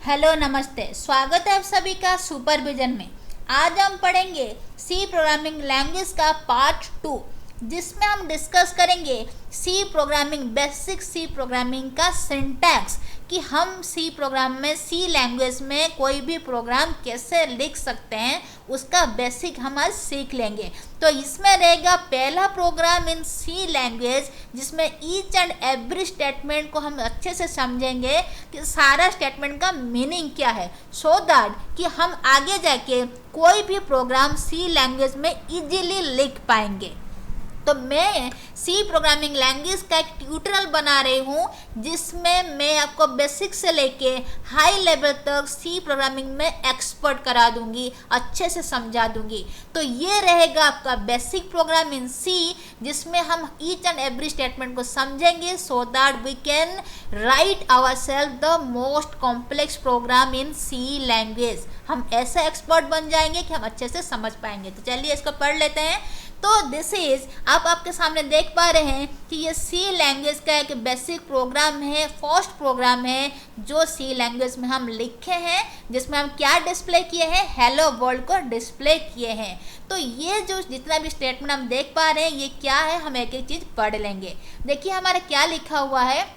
Hello नमस्ते, स्वागत है आप सभी का सुपरविजन में। आज हम पढ़ेंगे सी प्रोग्रामिंग लैंग्वेज का पार्ट 2, जिसमें हम डिस्कस करेंगे C programming, basic C programming का सिंटैक्स, कि हम सी प्रोग्राम में, सी लैंग्वेज में कोई भी प्रोग्राम कैसे लिख सकते हैं, उसका बेसिक हम आज सीख लेंगे। तो इसमें रहेगा पहला प्रोग्राम इन सी लैंग्वेज, जिसमें ईच एंड एवरी स्टेटमेंट को हम अच्छे से समझेंगे कि सारा स्टेटमेंट का मीनिंग क्या है, सो दैट कि हम आगे जाके कोई भी प्रोग्राम सी लैंग्वेज में इजीली लिख पाएंगे। तो मैं सी प्रोग्रामिंग लैंग्वेज का एक ट्यूटोरियल बना रही हूँ, जिसमें मैं आपको बेसिक से लेके हाई लेवल तक सी प्रोग्रामिंग में एक्सपर्ट करा दूंगी, अच्छे से समझा दूंगी। तो ये रहेगा आपका बेसिक प्रोग्राम इन सी, जिसमें हम ईच एंड एवरी स्टेटमेंट को समझेंगे, so that we can write our self the most complex program in C language. हम ऐसे एक्सपर्ट बन जाएंगे कि हम अच्छे से समझ पाएंगे। तो चलिए इसको पढ़ लेते हैं। तो दिस इज, आप आपके सामने देख पा रहे हैं कि ये सी लैंग्वेज का एक बेसिक प्रोग्राम है, फर्स्ट प्रोग्राम है जो सी लैंग्वेज में हम लिखे हैं, जिसमें हम क्या डिस्प्ले किए हैं, हेलो वर्ल्ड को डिस्प्ले किए हैं। तो ये जो जितना भी स्टेटमेंट हम देख पा रहे हैं, ये क्या है, हम एक एक चीज़ पढ़ लेंगे। देखिए हमारा क्या लिखा हुआ है।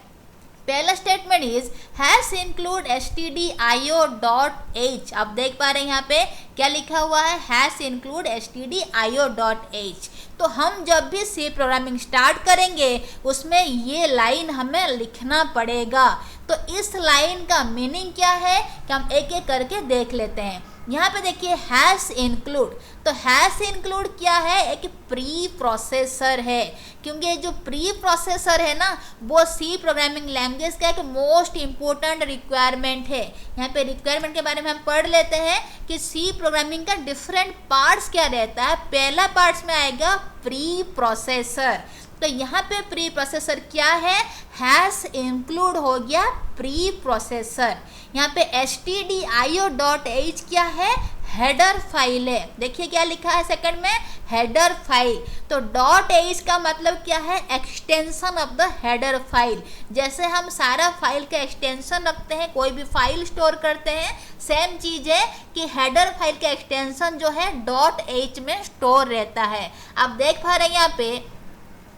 पहला statement is hash include stdio.h। आप देख पा रहे हैं यहाँ पे क्या लिखा हुआ है, हैश इंक्लूड stdio.h। तो हम जब भी सी प्रोग्रामिंग स्टार्ट करेंगे, उसमें ये लाइन हमें लिखना पड़ेगा। तो इस लाइन का मीनिंग क्या है कि हम एक एक करके देख लेते हैं। यहाँ पे देखिए हैश इंक्लूड, तो हैश इंक्लूड क्या है, एक प्री प्रोसेसर है, क्योंकि ये जो प्री प्रोसेसर है ना, वो सी प्रोग्रामिंग लैंग्वेज का एक मोस्ट इम्पोर्टेंट रिक्वायरमेंट है। यहाँ पे रिक्वायरमेंट के बारे में हम पढ़ लेते हैं कि सी प्रोग्रामिंग का डिफरेंट पार्ट्स क्या रहता है। पहला पार्ट्स में आएगा प्री प्रोसेसर। तो यहाँ पे प्री प्रोसेसर क्या है, हैश इंक्लूड हो गया प्री प्रोसेसर। यहाँ पे stdio.h क्या है, हेडर फाइल है। देखिए क्या लिखा है सेकंड में, हेडर फाइल। तो .h का मतलब क्या है, extension of the header file. जैसे हम सारा फाइल का एक्सटेंशन रखते हैं, कोई भी फाइल स्टोर करते हैं, सेम चीज़ है कि हेडर फाइल का एक्सटेंशन जो है .h में स्टोर रहता है। आप देख पा रहे हैं यहाँ पे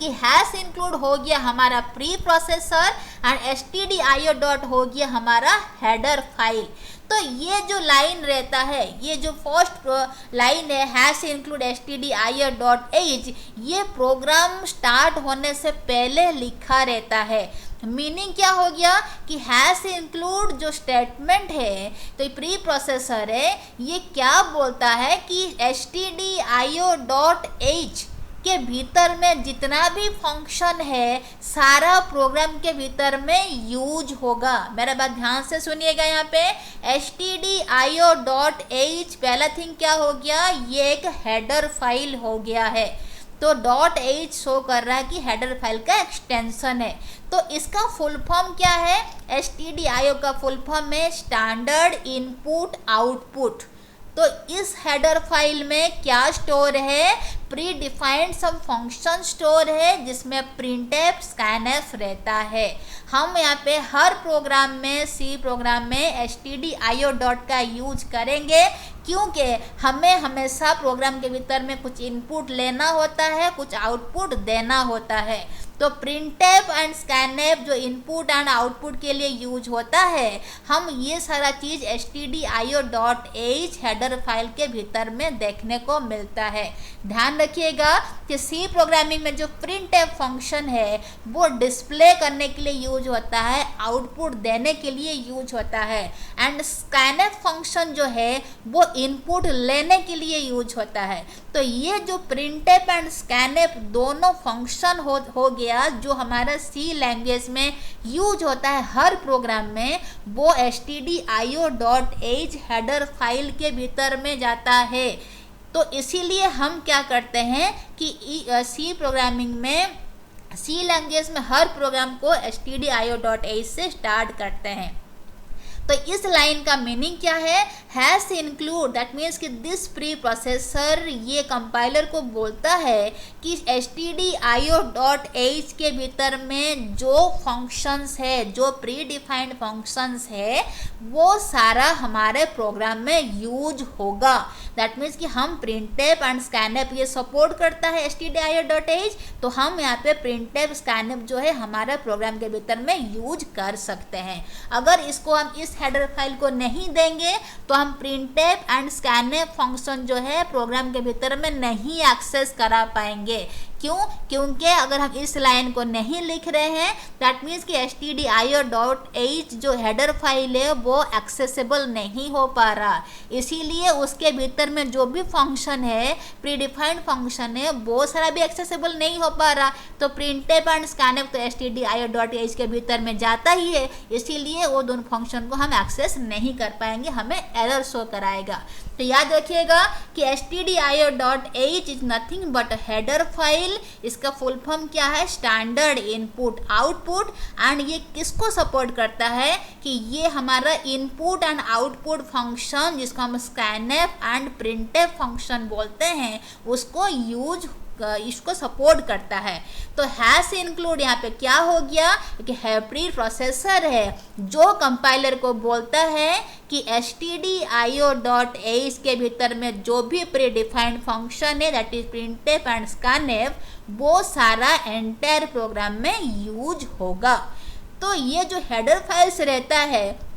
कि हैश इंक्लूड हो गया हमारा प्री प्रोसेसर एंड stdio. हो गया हमारा हेडर फाइल। तो ये जो लाइन रहता है, ये जो फर्स्ट लाइन है हैश इंक्लूड stdio.h, ये प्रोग्राम स्टार्ट होने से पहले लिखा रहता है। मीनिंग क्या हो गया कि हैश इंक्लूड जो स्टेटमेंट है, तो ये प्री प्रोसेसर है, ये क्या बोलता है कि stdio.h के भीतर में जितना भी फंक्शन है, सारा प्रोग्राम के भीतर में यूज होगा। मेरा बात ध्यान से सुनिएगा। यहाँ पे stdio.h पहला थिंग क्या हो गया, ये एक हेडर फाइल हो गया है। तो .h शो कर रहा है कि हेडर फाइल का एक्सटेंशन है। तो इसका फुल फॉर्म क्या है, stdio का फुल फॉर्म है स्टैंडर्ड इनपुट आउटपुट। तो इस हेडर फाइल में क्या स्टोर है, प्री डिफाइंड सब फंक्शन स्टोर है, जिसमें प्रिंटफ, स्कैनफ रहता है। हम यहाँ पे हर प्रोग्राम में, सी प्रोग्राम में stdio. का यूज करेंगे, क्योंकि हमें हमेशा प्रोग्राम के भीतर में कुछ इनपुट लेना होता है, कुछ आउटपुट देना होता है। तो प्रिंटफ एंड स्कैनफ जो इनपुट एंड आउटपुट के लिए यूज होता है, हम ये सारा चीज़ stdio.h हेडर फाइल के भीतर में देखने को मिलता है। ध्यान रखिएगा कि सी प्रोग्रामिंग में जो प्रिंटफ फंक्शन है, वो डिस्प्ले करने के लिए यूज होता है, आउटपुट देने के लिए यूज होता है। एंड स्कैनफ फंक्शन जो है, वो इनपुट लेने के लिए यूज होता है। तो ये जो प्रिंटफ एंड स्कैनफ दोनों फंक्शन हो गया, जो हमारा सी लैंग्वेज में यूज होता है हर प्रोग्राम में, वो stdio.h हेडर फाइल के भीतर में जाता है। तो इसीलिए हम क्या करते हैं कि सी प्रोग्रामिंग में, सी लैंग्वेज में हर प्रोग्राम को stdio.h से स्टार्ट करते हैं। तो इस लाइन का मीनिंग क्या है, हैज इंक्लूड, दैट मीन्स कि दिस प्री प्रोसेसर ये कंपाइलर को बोलता है कि stdio.h के भीतर में जो फंक्शंस है, जो प्री डिफाइंड फंक्शंस है, वो सारा हमारे प्रोग्राम में यूज होगा। दैट मीन्स कि हम printf एंड scanf ये सपोर्ट करता है stdio.h, तो हम यहाँ पे printf scanf जो है हमारे प्रोग्राम के भीतर में यूज कर सकते हैं। अगर इसको हम इस हेडर फाइल को नहीं देंगे तो हम printf एंड scanf फंक्शन जो है प्रोग्राम के भीतर में नहीं एक्सेस करा पाएंगे। क्यों? क्योंकि अगर हम इस लाइन को नहीं लिख रहे हैं, दैट मीन्स कि stdio.h जो हेडर फाइल है वो एक्सेसिबल नहीं हो पा रहा, इसीलिए उसके भीतर में जो भी फंक्शन है, प्रीडिफाइंड फंक्शन है, वो सारा भी एक्सेसिबल नहीं हो पा रहा। तो printf एंड scanf तो stdio.h के भीतर में जाता ही है, इसीलिए वो दोनों फंक्शन को हम एक्सेस नहीं कर पाएंगे, हमें एरर शो कराएगा। तो याद रखिएगा कि stdio.h is nothing but header file. इसका फुल फॉर्म क्या है, स्टैंडर्ड इनपुट आउटपुट, एंड ये किसको सपोर्ट करता है कि ये हमारा इनपुट एंड आउटपुट फंक्शन जिसको हम scanf एंड printf फंक्शन बोलते हैं उसको इसको सपोर्ट करता है। तो हैश इंक्लूड यहाँ पे क्या हो गया कि प्री प्रोसेसर है जो कंपाइलर को बोलता है कि stdio.h के भीतर में जो भी प्री डिफाइंड फंक्शन है, that is printf and scanf, वो सारा एंटायर प्रोग्राम में यूज होगा। तो ये जो हेडर फाइल्स रहता है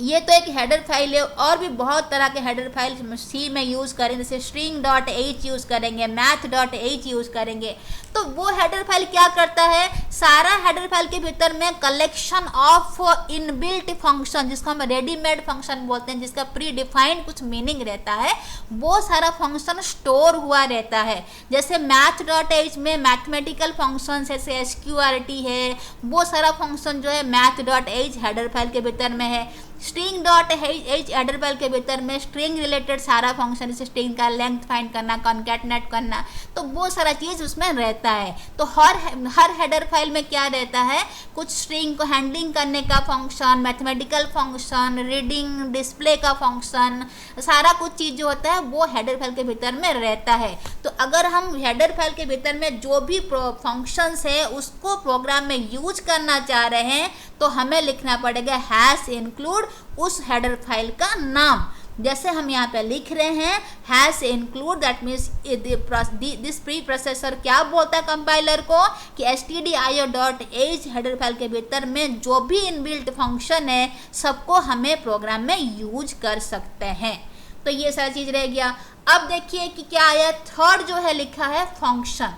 ये तो एक हेडर फाइल है, और भी बहुत तरह के हेडर फाइल सी में यूज़ करेंगे, जैसे string.h यूज़ करेंगे, math.h यूज़ करेंगे। तो वो हेडर फाइल क्या करता है, सारा हेडर फाइल के भीतर में कलेक्शन ऑफ इनबिल्ट फंक्शन जिसको हम रेडीमेड फंक्शन बोलते हैं, जिसका प्री डिफाइंड कुछ मीनिंग रहता है, वो सारा फंक्शन स्टोर हुआ रहता है। जैसे math.h में मैथमेटिकल फंक्शन जैसे sqrt है, वो सारा फंक्शन जो है math.h हेडर फाइल के भीतर में है। string.h हेडर फाइल के भीतर में स्ट्रिंग रिलेटेड सारा फंक्शन, जैसे स्ट्रिंग का लेंथ फाइंड करना, कॉन्कैटनेट करना, तो वो सारा चीज़ उसमें रहता है। तो हर हेडर फाइल में क्या रहता है, कुछ स्ट्रिंग को हैंडलिंग करने का function, mathematical function, reading display का फंक्शन, सारा कुछ चीज़ जो होता है वो हेडर फाइल के भीतर में रहता है। तो अगर हम हेडर फाइल के भीतर में जो भी फंक्शंस है उसको प्रोग्राम में यूज करना चाह रहे हैं तो हमें लिखना पड़ेगा हैश इंक्लूड उस हेडर फाइल का नाम। जैसे हम यहाँ पे लिख रहे हैं hash include, that means this pre processor क्या बोलता है कंपाइलर को कि stdio.h हेडर फाइल के भीतर में जो भी इनबिल्ट फंक्शन है सबको हमें प्रोग्राम में यूज कर सकते हैं। तो ये सारा चीज़ रह गया। अब देखिए कि क्या आया, थर्ड जो है लिखा है फंक्शन।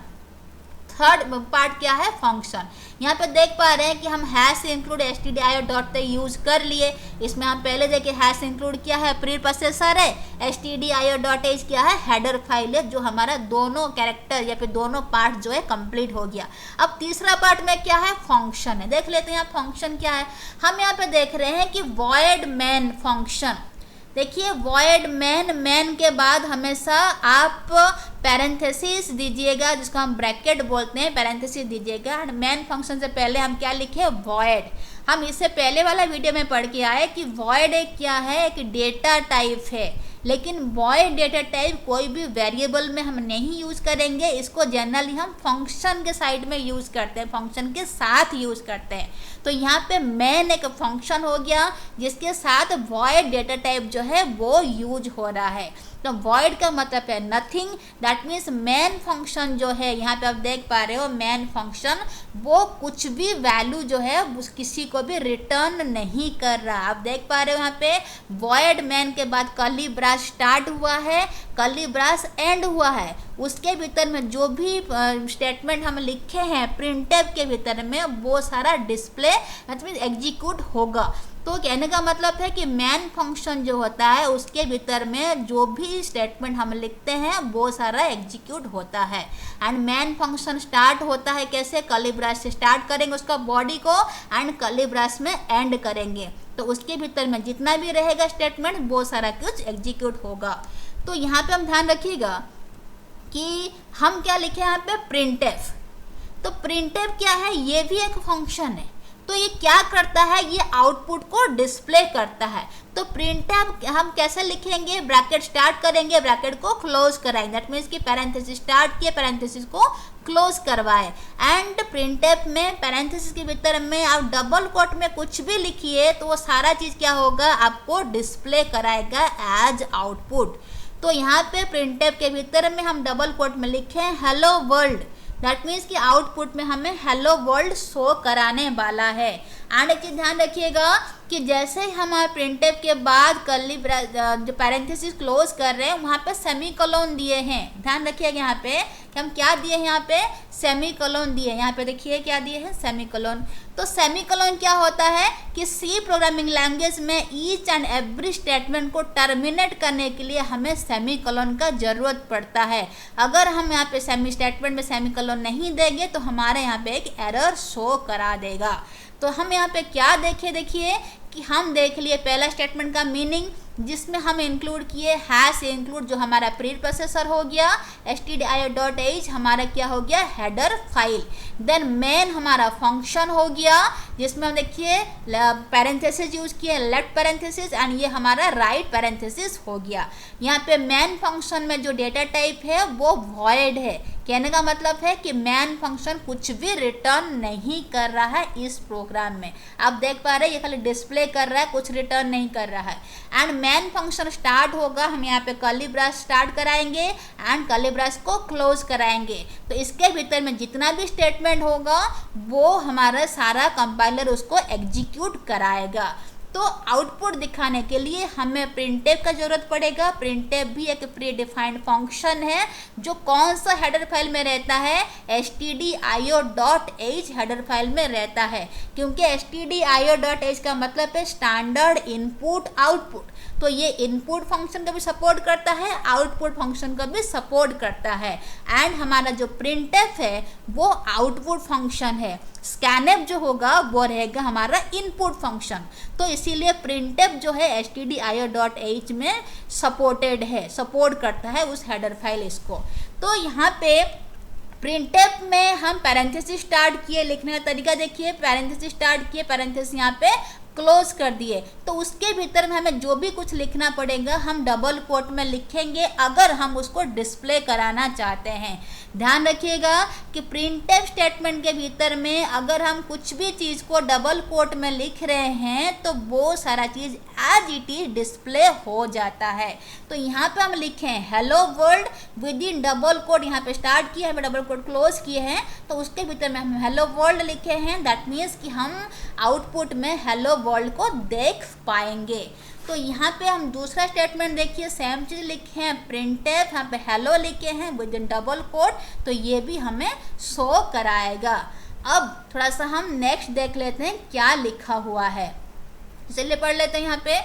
थर्ड पार्ट क्या है, फंक्शन। यहाँ पे देख पा रहे हैं कि हम हैश इंक्लूड stdio.h यूज कर लिए। इसमें हम पहले देखे हैश इंक्लूड क्या है, प्री प्रोसेसर है, stdio.h क्या है, हेडर फाइल है, जो हमारा दोनों कैरेक्टर या फिर दोनों पार्ट जो है कंप्लीट हो गया। अब तीसरा पार्ट में क्या है, फंक्शन है। देख लेते हैं यहाँ फंक्शन क्या है। हम यहाँ पे देख रहे हैं कि void main फंक्शन। देखिए void main के बाद हमेशा आप पैरेंथेसिस दीजिएगा, जिसको हम ब्रैकेट बोलते हैं, पैरेंथेसिस दीजिएगा। एंड मेन फंक्शन से पहले हम क्या लिखे, void। हम इससे पहले वाला वीडियो में पढ़ के आए कि void एक क्या है, एक डेटा टाइप है, लेकिन void डेटा टाइप कोई भी वेरिएबल में हम नहीं यूज करेंगे। इसको जनरली हम फंक्शन के साइड में यूज करते हैं, फंक्शन के साथ यूज करते हैं। तो यहाँ पे मेन एक फंक्शन हो गया जिसके साथ void डेटा टाइप जो है वो यूज हो रहा है। तो void का मतलब है nothing, that means main function जो है, यहाँ पे आप देख पा रहे हो मेन फंक्शन वो कुछ भी वैल्यू जो है किसी को भी रिटर्न नहीं कर रहा। आप देख पा रहे हो यहाँ पे void main के बाद कर्ली ब्रैकेट स्टार्ट हुआ है, कर्ली ब्रैकेट एंड हुआ है, उसके भीतर में जो भी स्टेटमेंट हम लिखे हैं printf के भीतर में वो सारा डिस्प्ले एग्जीक्यूट होगा। तो कहने का मतलब है कि मेन फंक्शन जो होता है उसके भीतर में जो भी स्टेटमेंट हम लिखते हैं वो सारा एग्जीक्यूट होता है। एंड मेन फंक्शन स्टार्ट होता है कैसे, कर्ली ब्रैकेट से स्टार्ट करेंगे उसका बॉडी को एंड कर्ली ब्रैकेट में एंड करेंगे, तो उसके भीतर में जितना भी रहेगा स्टेटमेंट वो सारा कुछ एग्जीक्यूट होगा। तो यहाँ पे हम ध्यान रखिएगा कि हम क्या लिखे यहाँ पे, printf। तो printf क्या है, ये भी एक फंक्शन है। तो ये क्या करता है, ये आउटपुट को डिस्प्ले करता है। तो प्रिंटफ हम कैसे लिखेंगे, ब्रैकेट स्टार्ट करेंगे, ब्रैकेट को क्लोज कराएंगे, दैट मीन्स कि पैरेंथेसिस स्टार्ट किए, पैरेंथेसिस को क्लोज करवाए। एंड प्रिंटफ में पैरेंथेसिस के भीतर में आप डबल कोट में कुछ भी लिखिए तो वो सारा चीज क्या होगा, आपको डिस्प्ले कराएगा एज आउटपुट। तो यहाँ पे प्रिंटफ के भीतर में हम डबल कोट में लिखे हेलो वर्ल्ड, दैट मीन्स कि आउटपुट में हमें हेलो वर्ल्ड शो कराने वाला है। एंड एक चीज ध्यान रखिएगा कि जैसे ही हमारे प्रिंटफ के बाद कर्ली जो पैरेंथेसिस क्लोज कर रहे हैं वहाँ पे सेमीकोलन दिए हैं, ध्यान रखिएगा यहाँ पे कि हम क्या दिए हैं, यहाँ पे सेमीकोलन दिए हैं, यहाँ पे देखिए क्या दिए हैं, सेमीकोलन। तो सेमीकोलन क्या होता है कि सी प्रोग्रामिंग लैंग्वेज में ईच एंड एवरी स्टेटमेंट को टर्मिनेट करने के लिए हमें सेमीकोलन का जरूरत पड़ता है। अगर हम यहाँ पे स्टेटमेंट में सेमीकोलन नहीं देंगे तो हमारे यहाँ पे एक एरर शो करा देगा। तो हम यहाँ पे क्या देखे, देखिए कि हम देख लिए पहला स्टेटमेंट का मीनिंग जिसमें हम इंक्लूड किए हैश इंक्लूड जो हमारा प्री प्रोसेसर हो गया, stdio.h हमारा क्या हो गया, हेडर फाइल। देन मेन हमारा फंक्शन हो गया जिसमें हम देखिए पैरेंथेसिस यूज किए, लेफ्ट पैरेंथेसिस, एंड ये हमारा राइट पैरेंथेसिस हो गया। यहाँ पे मेन फंक्शन में जो डेटा टाइप है वो वॉइड है, कहने का मतलब है कि मेन फंक्शन कुछ भी रिटर्न नहीं कर रहा है इस प्रोग्राम में। आप देख पा रहे हैं ये खाली डिस्प्ले कर रहा है, कुछ रिटर्न नहीं कर रहा है। एंड मेन फंक्शन स्टार्ट होगा, हम यहाँ पे कर्ली ब्रैकेट स्टार्ट कराएंगे एंड कर्ली ब्रैकेट को क्लोज कराएंगे। तो इसके भीतर में जितना भी स्टेटमेंट होगा वो हमारा सारा कंपाइलर उसको एग्जीक्यूट कराएगा। तो आउटपुट दिखाने के लिए हमें प्रिंटफ का जरूरत पड़ेगा। प्रिंटफ भी एक प्री डिफाइंड फंक्शन है जो कौन सा हेडर फाइल में रहता है, stdio.h हेडर फाइल में रहता है, क्योंकि stdio.h का मतलब है स्टैंडर्ड इनपुट आउटपुट। तो ये इनपुट फंक्शन का भी सपोर्ट करता है, आउटपुट फंक्शन का भी सपोर्ट करता है। एंड हमारा जो प्रिंटफ है वो आउटपुट फंक्शन है, स्कैनफ जो होगा वो रहेगा हमारा इनपुट फंक्शन। तो इसीलिए प्रिंटफ जो है stdio.h में सपोर्टेड है, सपोर्ट करता है उस हेडर फाइल इसको। तो यहाँ पे प्रिंटफ में हम पैरेंथेसिस स्टार्ट किए, लिखने का तरीका देखिए, पैरेंथेसिस स्टार्ट किए, पैरेंथेसिस यहाँ पे क्लोज कर दिए। तो उसके भीतर में हमें जो भी कुछ लिखना पड़ेगा हम डबल कोट में लिखेंगे अगर हम उसको डिस्प्ले कराना चाहते हैं। ध्यान रखिएगा कि प्रिंटफ स्टेटमेंट के भीतर में अगर हम कुछ भी चीज़ को डबल कोट में लिख रहे हैं तो वो सारा चीज़ एज इट इज डिस्प्ले हो जाता है। तो यहाँ पे हम लिखे हैं hello world with in double quote, यहाँ पे स्टार्ट किया है, डबल कोट क्लोज किए हैं, तो उसके भीतर में हम हेलो वर्ल्ड लिखे हैं। दैट मीन्स कि हम आउटपुट में हेलो वर्ल्ड को देख पाएंगे। तो यहाँ पे हम दूसरा स्टेटमेंट देखिए, सेम चीज लिखे हैं प्रिंटफ, यहाँ पे हेलो लिखे हैं विद इन डबल कोट, तो ये भी हमें शो कराएगा। अब थोड़ा सा हम नेक्स्ट देख लेते हैं क्या लिखा हुआ है, चलिए पढ़ लेते हैं यहाँ पे।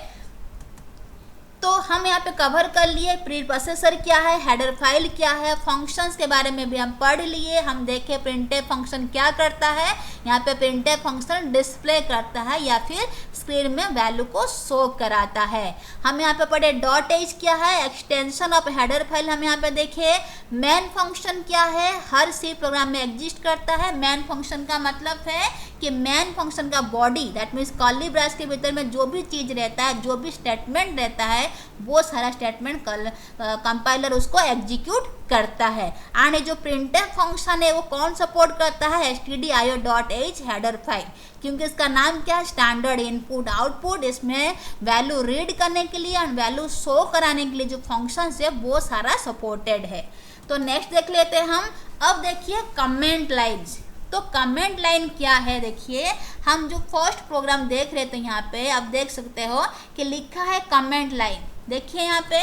तो हम यहाँ पे कवर कर लिए प्री प्रोसेसर क्या है, हेडर फाइल क्या है, फंक्शंस के बारे में भी हम पढ़ लिए। हम देखे प्रिंटफ फंक्शन क्या करता है, यहाँ पे प्रिंटफ फंक्शन डिस्प्ले करता है या फिर स्क्रीन में वैल्यू को शो कराता है। हम यहाँ पे पढ़े .h क्या है, एक्सटेंशन ऑफ हेडर फाइल। हम यहाँ पे देखे मेन फंक्शन क्या है, हर सी प्रोग्राम में एग्जिस्ट करता है। मेन फंक्शन का मतलब है कि मेन फंक्शन का body, that means curly bracket के भीतर में जो भी चीज़ रहता है, जो भी स्टेटमेंट रहता है, वो सारा स्टेटमेंट कंपाइलर उसको एग्जीक्यूट करता है। एंड जो प्रिंटफ फंक्शन है वो कौन सपोर्ट करता है, stdio.h हेडर फाइल, क्योंकि इसका नाम क्या है, स्टैंडर्ड इनपुट आउटपुट। इसमें वैल्यू रीड करने के लिए एंड वैल्यू शो कराने के लिए जो फंक्शंस है वो सारा सपोर्टेड है। तो नेक्स्ट देख लेते हैं हम। अब देखिए कमेंट लाइन्स। तो कमेंट लाइन क्या है, देखिए हम जो फर्स्ट प्रोग्राम देख रहे थे यहाँ पे आप देख सकते हो कि लिखा है कमेंट लाइन। देखिए यहाँ पे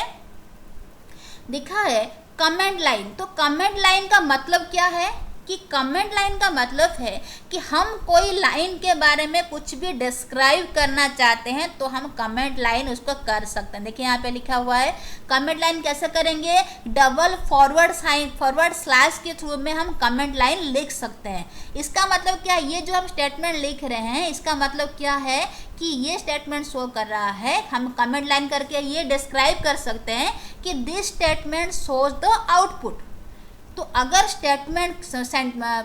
लिखा है कमेंट लाइन। तो कमेंट लाइन का मतलब क्या है कि कमेंट लाइन का मतलब है कि हम कोई लाइन के बारे में कुछ भी डिस्क्राइब करना चाहते हैं तो हम कमेंट लाइन उसको कर सकते हैं। देखिए यहाँ पे लिखा हुआ है कमेंट लाइन कैसे करेंगे, डबल फॉरवर्ड स्लैश के थ्रू में हम कमेंट लाइन लिख सकते हैं। इसका मतलब क्या है, ये जो हम स्टेटमेंट लिख रहे हैं इसका मतलब क्या है कि ये स्टेटमेंट शो कर रहा है, हम कमेंट लाइन करके ये डिस्क्राइब कर सकते हैं कि this statement shows the output. तो अगर स्टेटमेंट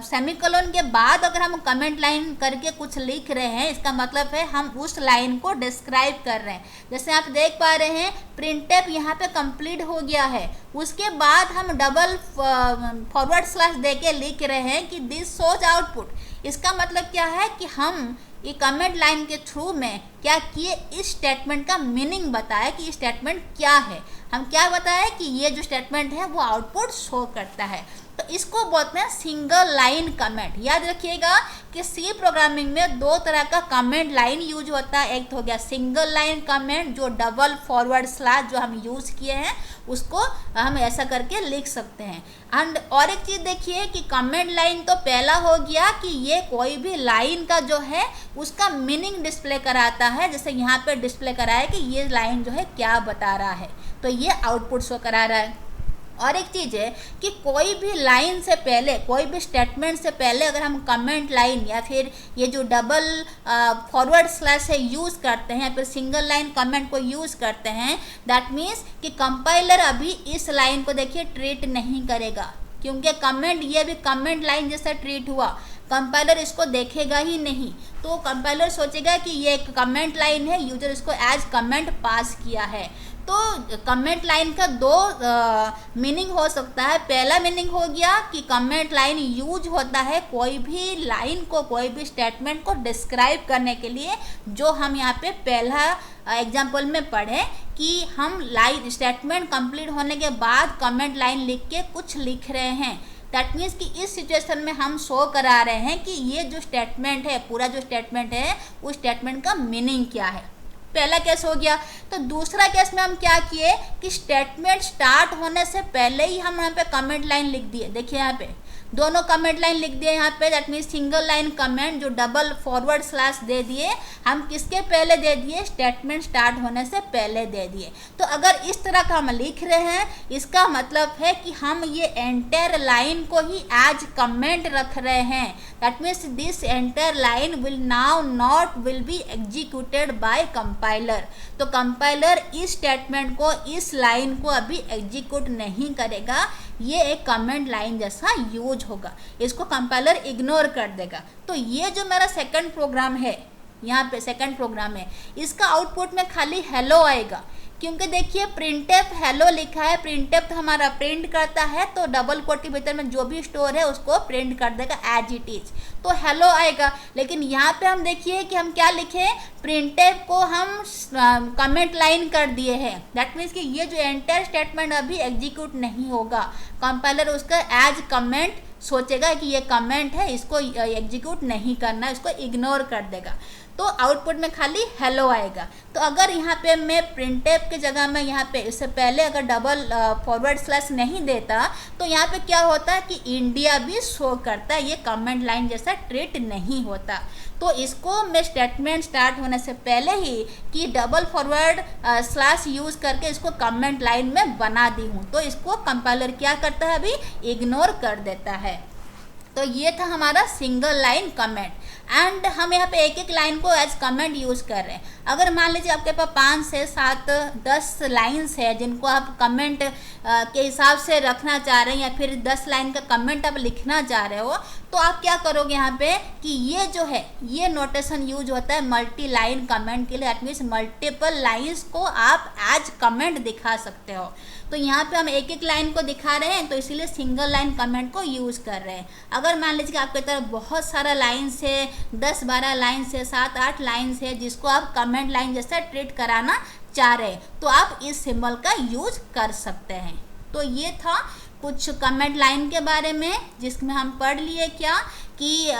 सेमीकोलन के बाद अगर हम कमेंट लाइन करके कुछ लिख रहे हैं, इसका मतलब है हम उस लाइन को डिस्क्राइब कर रहे हैं। जैसे आप देख पा रहे हैं प्रिंटफ यहाँ पे कंप्लीट हो गया है, उसके बाद हम डबल फॉरवर्ड स्लैश देके लिख रहे हैं कि दिस शोज आउटपुट। इसका मतलब क्या है कि हम ये कमेंट लाइन के थ्रू में क्या किए, इस स्टेटमेंट का मीनिंग बताया कि स्टेटमेंट क्या है। हम क्या बताया कि ये जो स्टेटमेंट है वो आउटपुट शो करता है। तो इसको बोलते हैं सिंगल लाइन कमेंट। याद रखिएगा कि सी प्रोग्रामिंग में दो तरह का कमेंट लाइन यूज होता है। एक तो हो गया सिंगल लाइन कमेंट, जो डबल फॉरवर्ड स्लैश जो हम यूज किए हैं उसको हम ऐसा करके लिख सकते हैं। एंड और एक चीज़ देखिए कि कमेंट लाइन तो पहला हो गया कि ये कोई भी लाइन का जो है उसका मीनिंग डिस्प्ले कराता है। जैसे यहाँ पे डिस्प्ले करा है कि ये लाइन जो है क्या बता रहा है, तो ये आउटपुट शो करा रहा है। और एक चीज़ है कि कोई भी लाइन से पहले, कोई भी स्टेटमेंट से पहले अगर हम कमेंट लाइन या फिर ये जो डबल फॉरवर्ड स्लैश है यूज़ करते हैं, फिर सिंगल लाइन कमेंट को यूज़ करते हैं, दैट मीन्स कि कंपाइलर अभी इस लाइन को देखिए ट्रीट नहीं करेगा, क्योंकि कमेंट ये भी कमेंट लाइन जैसा ट्रीट हुआ, कंपाइलर इसको देखेगा ही नहीं। तो कंपाइलर सोचेगा कि ये एक कमेंट लाइन है, यूजर इसको एज कमेंट पास किया है। तो कमेंट लाइन का दो मीनिंग हो सकता है। पहला मीनिंग हो गया कि कमेंट लाइन यूज होता है कोई भी लाइन को, कोई भी स्टेटमेंट को डिस्क्राइब करने के लिए, जो हम यहाँ पे पहला एग्जाम्पल में पढ़े कि हम लाइन स्टेटमेंट कंप्लीट होने के बाद कमेंट लाइन लिख के कुछ लिख रहे हैं। दैट मीन्स कि इस सिचुएशन में हम शो करा रहे हैं कि ये जो स्टेटमेंट है, पूरा जो स्टेटमेंट है, उस स्टेटमेंट का मीनिंग क्या है। पहला केस हो गया। तो दूसरा केस में हम क्या किए कि स्टेटमेंट स्टार्ट होने से पहले ही हम यहाँ पे कमेंट लाइन लिख दिए। देखिए यहाँ पे दोनों कमेंट लाइन लिख दिए यहाँ पे, that means single line comment जो डबल फॉरवर्ड स्लैश दे दिए, हम किसके पहले दे दिए, स्टेटमेंट स्टार्ट होने से पहले दे दिए। तो अगर इस तरह का हम लिख रहे हैं, इसका मतलब है कि हम ये एंटायर लाइन को ही एज कमेंट रख रहे हैं। That means this entire line will now not will be executed by compiler. तो कंपाइलर इस स्टेटमेंट को, इस लाइन को अभी एग्जीक्यूट नहीं करेगा, ये एक कमेंट लाइन जैसा यूज होगा, इसको कंपाइलर इग्नोर कर देगा। तो ये जो मेरा सेकंड प्रोग्राम है, यहाँ पे सेकंड प्रोग्राम है, इसका आउटपुट में खाली हेलो आएगा, क्योंकि देखिए प्रिंटफ हेलो लिखा है। प्रिंटफ तो हमारा प्रिंट करता है, तो डबल कोट के भीतर में जो भी स्टोर है उसको प्रिंट कर देगा एज इट इज, तो हेलो आएगा। लेकिन यहाँ पे हम देखिए कि हम क्या लिखे, प्रिंटफ को हम कमेंट लाइन कर दिए हैं। दैट मीन्स कि ये जो एंटायर स्टेटमेंट अभी एग्जीक्यूट नहीं होगा, कंपाइलर उसका एज कमेंट सोचेगा कि ये कमेंट है, इसको एग्जीक्यूट नहीं करना, इसको इग्नोर कर देगा। तो आउटपुट में खाली हेलो आएगा। तो अगर यहाँ पे मैं प्रिंटफ के जगह में यहाँ पे इससे पहले अगर डबल फॉरवर्ड स्लैश नहीं देता, तो यहाँ पे क्या होता है कि इंडिया भी शो करता है, ये कमेंट लाइन जैसा ट्रीट नहीं होता। तो इसको मैं स्टेटमेंट स्टार्ट होने से पहले ही कि डबल फॉरवर्ड स्लैश यूज़ करके इसको कमेंट लाइन में बना दी हूँ, तो इसको कंपाइलर क्या करता है, अभी इग्नोर कर देता है। तो ये था हमारा सिंगल लाइन कमेंट। एंड हम यहाँ पे एक एक लाइन को एज कमेंट यूज़ कर रहे हैं। अगर मान लीजिए आपके पास 5 से 7 10 लाइन्स है जिनको आप कमेंट के हिसाब से रखना चाह रहे हैं, या फिर 10 लाइन का कमेंट आप लिखना चाह रहे हो, तो आप क्या करोगे यहाँ पे कि ये जो है ये नोटेशन यूज होता है मल्टी लाइन कमेंट के लिए। दैट मीन्स मल्टीपल लाइन्स को आप एज कमेंट दिखा सकते हो। तो यहाँ पे हम एक एक लाइन को दिखा रहे हैं, तो इसीलिए सिंगल लाइन कमेंट को यूज़ कर रहे हैं। अगर मान लीजिए कि आपके तरफ बहुत सारा लाइन्स है, 10-12 लाइन्स है, 7-8 लाइन्स है, जिसको आप कमेंट लाइन जैसा ट्रीट कराना चाह रहे हैं, तो आप इस सिंबल का यूज कर सकते हैं। तो ये था कुछ कमेंट लाइन के बारे में, जिसमें हम पढ़ लिए क्या कि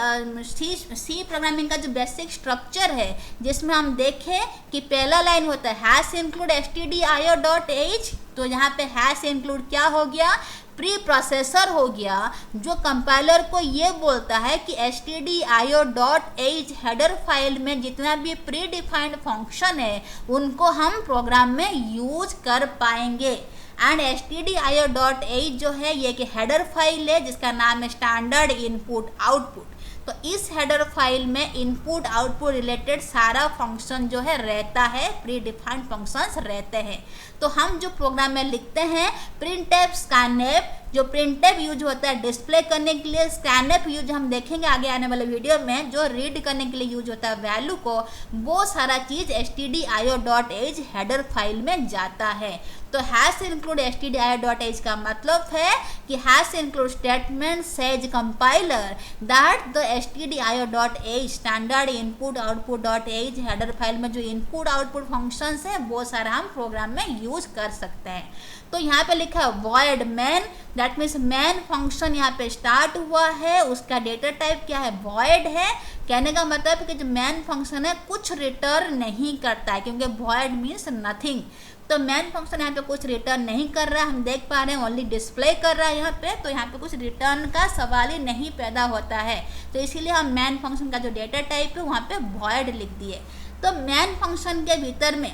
सी प्रोग्रामिंग का जो बेसिक स्ट्रक्चर है, जिसमें हम देखें कि पहला लाइन होता है हैश इंक्लूड stdio.h। तो यहाँ पे हैश इंक्लूड क्या हो गया, प्री प्रोसेसर हो गया, जो कंपाइलर को ये बोलता है कि stdio.h हेडर फाइल में जितना भी प्री डिफाइंड फंक्शन है उनको हम प्रोग्राम में यूज कर पाएंगे। एंड stdio.h जो है ये कि हेडर फाइल है जिसका नाम है स्टैंडर्ड इनपुट आउटपुट। तो इस हेडर फाइल में इनपुट आउटपुट रिलेटेड सारा फंक्शन जो है रहता है, प्री डिफाइंड फंक्शंस रहते हैं। तो हम जो प्रोग्राम में लिखते हैं प्रिंटफ, स्कैनफ, जो प्रिंटफ यूज होता है डिस्प्ले करने के लिए, स्कैनफ यूज हम देखेंगे आगे आने वाले वीडियो में, जो रीड करने के लिए यूज होता है वैल्यू को, वो सारा चीज stdio.h हेडर फाइल में जाता है। तो हैश इंक्लूड stdio.h का मतलब है कि hash include statement says compiler that the stdio.h standard input आउटपुट.h हेडर फाइल में जो इनपुट आउटपुट फंक्शंस हैं वो सारा हम प्रोग्राम में यूज कर सकते हैं। तो यहाँ पे लिखा है void main, that means main function यहाँ पे स्टार्ट हुआ है, उसका डेटा टाइप क्या है, void है। कहने का मतलब है कि जो मैन फंक्शन है कुछ रिटर्न नहीं करता है, क्योंकि void मीन्स नथिंग। तो मैन फंक्शन यहाँ पे कुछ रिटर्न नहीं कर रहा है, हम देख पा रहे हैं ओनली डिस्प्ले कर रहा है यहाँ पे, तो यहाँ पे कुछ रिटर्न का सवाल ही नहीं पैदा होता है। तो इसीलिए हम मैन फंक्शन का जो डेटा टाइप है वहाँ पे void लिख दिए। तो मैन फंक्शन के भीतर में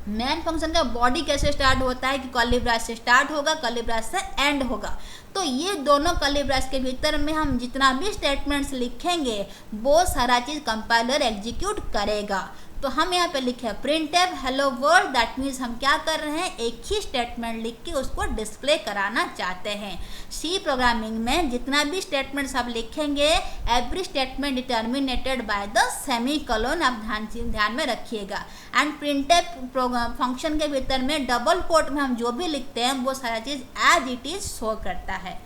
मैन फंक्शन का बॉडी कैसे स्टार्ट होता है कि कर्ली ब्रैकेट से स्टार्ट होगा, कर्ली ब्रैकेट से एंड होगा। तो ये दोनों कर्ली ब्रैकेट के भीतर में हम जितना भी स्टेटमेंट्स लिखेंगे वो सारा चीज कंपाइलर एग्जीक्यूट करेगा। तो हम यहाँ पे लिखे printf hello world, that means हम क्या कर रहे हैं, एक ही स्टेटमेंट लिख के उसको डिस्प्ले कराना चाहते हैं। सी प्रोग्रामिंग में जितना भी स्टेटमेंट्स आप लिखेंगे, every statement determinated by the semicolon, आप ध्यान में रखिएगा। एंड प्रिंटफ फंक्शन के भीतर में डबल कोट में हम जो भी लिखते हैं वो सारा चीज़ एज इट इज शो करता है।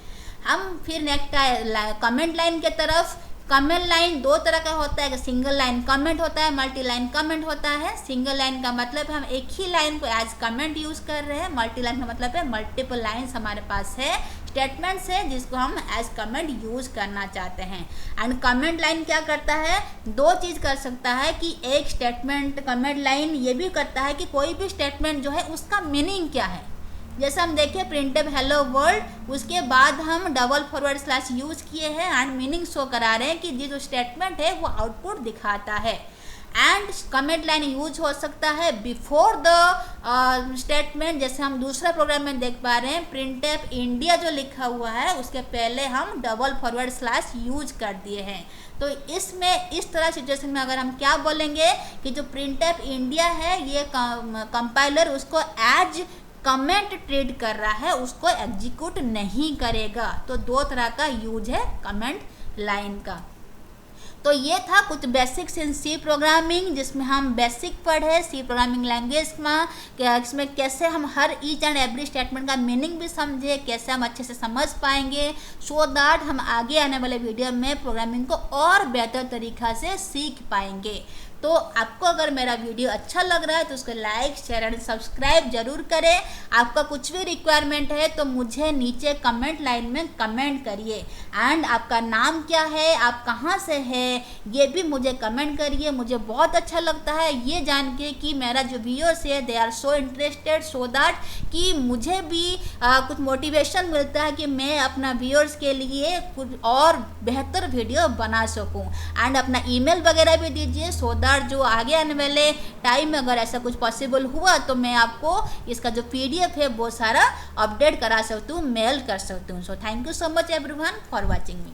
हम फिर नेक्स्ट कमेंट लाइन के तरफ। कमेंट लाइन दो तरह का होता है, सिंगल लाइन कमेंट होता है, मल्टी लाइन कमेंट होता है। सिंगल लाइन का मतलब है हम एक ही लाइन को एज कमेंट यूज कर रहे हैं, मल्टी लाइन का मतलब है मल्टीपल लाइन्स हमारे पास है, स्टेटमेंट्स है जिसको हम एज कमेंट यूज करना चाहते हैं। एंड कमेंट लाइन क्या करता है, दो चीज कर सकता है कि एक स्टेटमेंट कमेंट लाइन ये भी करता है कि कोई भी स्टेटमेंट जो है उसका मीनिंग क्या है। जैसे हम देखें प्रिंटफ हेलो वर्ल्ड, उसके बाद हम डबल फॉरवर्ड स्लैश यूज किए हैं एंड मीनिंग शो करा रहे हैं कि ये जो स्टेटमेंट है वो आउटपुट दिखाता है। एंड कमेंट लाइन यूज हो सकता है बिफोर द स्टेटमेंट, जैसे हम दूसरा प्रोग्राम में देख पा रहे हैं प्रिंटफ इंडिया जो लिखा हुआ है उसके पहले हम डबल फॉरवर्ड स्लैश यूज कर दिए हैं। तो इसमें इस तरह सिचुएशन में अगर हम क्या बोलेंगे कि जो प्रिंटफ इंडिया है ये कंपाइलर उसको एज कमेंट ट्रीट कर रहा है, उसको एग्जीक्यूट नहीं करेगा। तो दो तरह का यूज है कमेंट लाइन का। तो ये था कुछ बेसिक्स इन सी प्रोग्रामिंग, जिसमें हम बेसिक पढ़े सी प्रोग्रामिंग लैंग्वेज में, इसमें कैसे हम हर ईच एंड एवरी स्टेटमेंट का मीनिंग भी समझे, कैसे हम अच्छे से समझ पाएंगे, सो दैट हम आगे आने वाले वीडियो में प्रोग्रामिंग को और बेहतर तरीक़ा से सीख पाएंगे। तो आपको अगर मेरा वीडियो अच्छा लग रहा है तो उसको लाइक शेयर एंड सब्सक्राइब जरूर करें। आपका कुछ भी रिक्वायरमेंट है तो मुझे नीचे कमेंट लाइन में कमेंट करिए। एंड आपका नाम क्या है, आप कहाँ से हैं, ये भी मुझे कमेंट करिए। मुझे बहुत अच्छा लगता है ये जान के कि मेरा जो व्यूअर्स है they are so interested, so that कि मुझे भी कुछ मोटिवेशन मिलता है कि मैं अपना व्यूअर्स के लिए कुछ और बेहतर वीडियो बना सकूँ। एंड अपना ईमेल वगैरह भी दीजिए सो दैट जो आगे आने वाले टाइम में अगर ऐसा कुछ पॉसिबल हुआ तो मैं आपको इसका जो PDF है वो सारा अपडेट करा सकती हूँ, मेल कर सकती हूँ। So thank you so much everyone for watching me.